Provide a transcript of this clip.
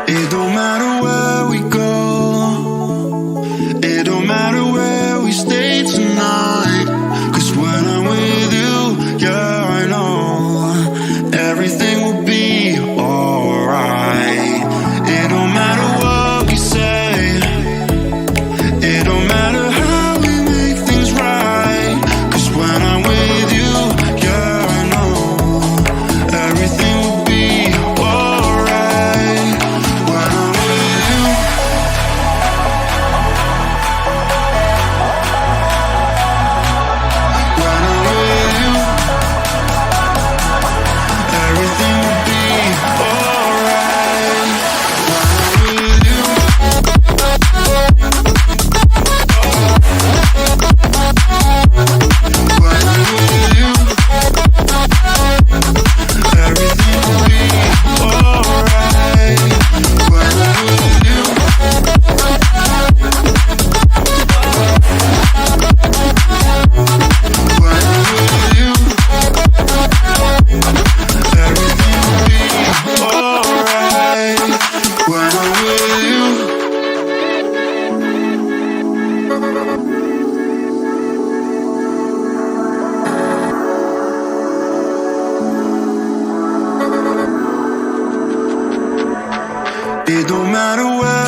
It don't matter where we go, it don't matter where we stay tonight. 'Cause when I'm with you, yeah, I know everything will be alright. It don't matter what we say, it don't matter how we make things right. 'Cause when I'm with you, yeah, I know everything will be alright. When I'm with you, when I'm with you, everything will be alright. When I'm with you, when I'm with you, everything will be alright. When I'm with you, when I'm with you, everything will be alright. When I'm with you. It don't matter where